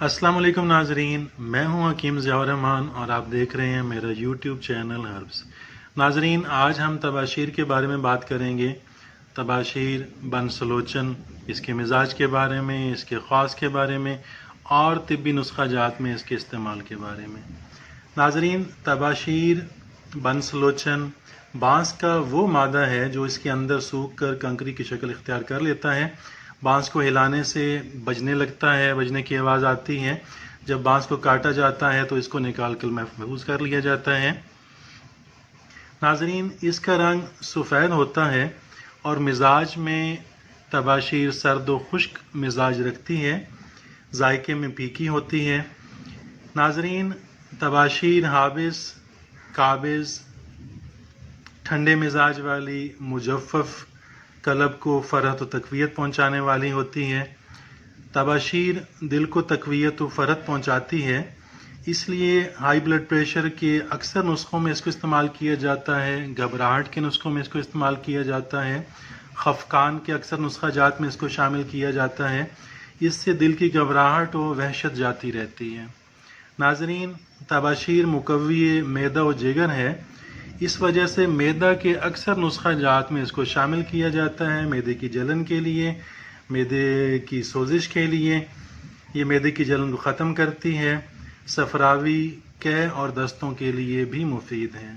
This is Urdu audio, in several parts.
السلام علیکم ناظرین، میں ہوں حکیم ضیاء الرحمان اور آپ دیکھ رہے ہیں میرا یوٹیوب چینل ہربس۔ ناظرین، آج ہم طباشیر کے بارے میں بات کریں گے۔ طباشیر بنسلوچن، اس کے مزاج کے بارے میں، اس کے خواص کے بارے میں اور طبی نسخہ جات میں اس کے استعمال کے بارے میں۔ ناظرین، طباشیر بنسلوچن بانس کا وہ مادہ ہے جو اس کے اندر سوکھ کر کنکری کی شکل اختیار کر لیتا ہے۔ بانس کو ہلانے سے بجنے لگتا ہے، بجنے کی آواز آتی ہے۔ جب بانس کو کاٹا جاتا ہے تو اس کو نکال کر محفوظ کر لیا جاتا ہے۔ ناظرین، اس کا رنگ سفید ہوتا ہے اور مزاج میں طباشیر سرد و خشک مزاج رکھتی ہے، ذائقے میں پھیکی ہوتی ہے۔ ناظرین، طباشیر حابس، قابض، ٹھنڈے مزاج والی، مجفف، قلب کو فرحت و تقویت پہنچانے والی ہوتی ہے۔ طباشیر دل کو تقویت و فرحت پہنچاتی ہے، اس لیے ہائی بلڈ پریشر کے اکثر نسخوں میں اس کو استعمال کیا جاتا ہے، گھبراہٹ کے نسخوں میں اس کو استعمال کیا جاتا ہے، خفقان کے اکثر نسخہ جات میں اس کو شامل کیا جاتا ہے۔ اس سے دل کی گھبراہٹ و وحشت جاتی رہتی ہے۔ ناظرین، طباشیر مقوی معدہ و جگر ہے، اس وجہ سے معدہ کے اکثر نسخہ جات میں اس کو شامل کیا جاتا ہے۔ معدے کی جلن کے لیے، معدے کی سوزش کے لیے، یہ معدے کی جلن کو ختم کرتی ہے۔ صفراوی، قے اور دستوں کے لیے بھی مفید ہے۔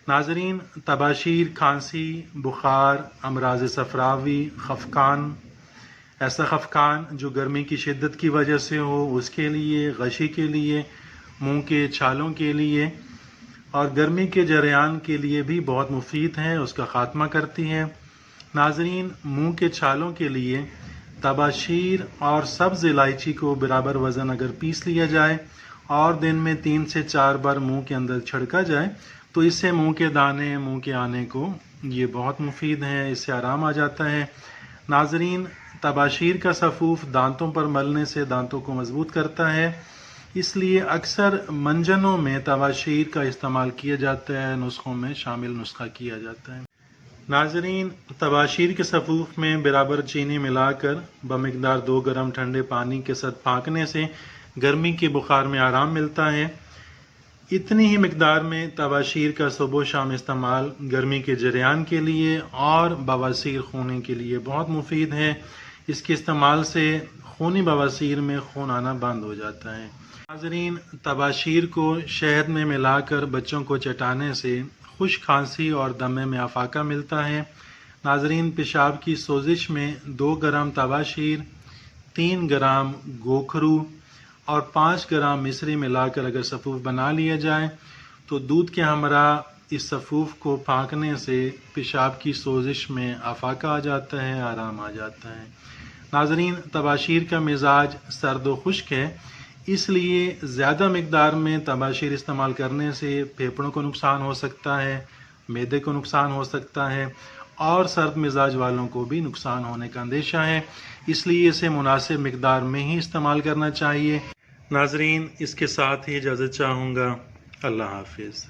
ناظرین، طباشیر کھانسی، بخار، امراض صفراوی، خفقان، ایسا خفقان جو گرمی کی شدت کی وجہ سے ہو اس کے لیے، غشی کے لیے، منہ کے چھالوں کے لیے اور گرمی کے جریان کے لیے بھی بہت مفید ہے، اس کا خاتمہ کرتی ہے۔ ناظرین، منہ کے چھالوں کے لیے طباشیر اور سبز الائچی کو برابر وزن اگر پیس لیا جائے اور دن میں 3 سے 4 بار منہ کے اندر چھڑکا جائے تو اس سے منہ کے دانے، منہ کے آنے کو یہ بہت مفید ہے، اس سے آرام آ جاتا ہے۔ ناظرین، طباشیر کا سفوف دانتوں پر ملنے سے دانتوں کو مضبوط کرتا ہے، اس لیے اکثر منجنوں میں طباشیر کا استعمال کیا جاتا ہے، نسخوں میں شامل نسخہ کیا جاتا ہے۔ ناظرین، طباشیر کے سفوف میں برابر چینی ملا کر بمقدار 2 گرم ٹھنڈے پانی کے ساتھ پھانکنے سے گرمی کے بخار میں آرام ملتا ہے۔ اتنی ہی مقدار میں طباشیر کا صبح و شام استعمال گرمی کے جریان کے لیے اور بواسیر خونی کے لیے بہت مفید ہے۔ اس کے استعمال سے خونی بواسیر میں خون آنا بند ہو جاتا ہے۔ ناظرین، طباشیر کو شہد میں ملا کر بچوں کو چٹانے سے خشک کھانسی اور دمے میں افاقہ ملتا ہے۔ ناظرین، پیشاب کی سوزش میں 2 گرام طباشیر، 3 گرام گوکھرو اور 5 گرام مصری ملا کر اگر سفوف بنا لیا جائے تو دودھ کے ہمراہ اس سفوف کو پھانکنے سے پیشاب کی سوزش میں افاقہ آ جاتا ہے، آرام آ جاتا ہے۔ ناظرین، طباشیر کا مزاج سرد و خشک ہے، اس لیے زیادہ مقدار میں طباشیر استعمال کرنے سے پھیپھڑوں کو نقصان ہو سکتا ہے، معدے کو نقصان ہو سکتا ہے اور سرد مزاج والوں کو بھی نقصان ہونے کا اندیشہ ہے، اس لیے اسے مناسب مقدار میں ہی استعمال کرنا چاہیے۔ ناظرین، اس کے ساتھ ہی اجازت چاہوں گا۔ اللہ حافظ۔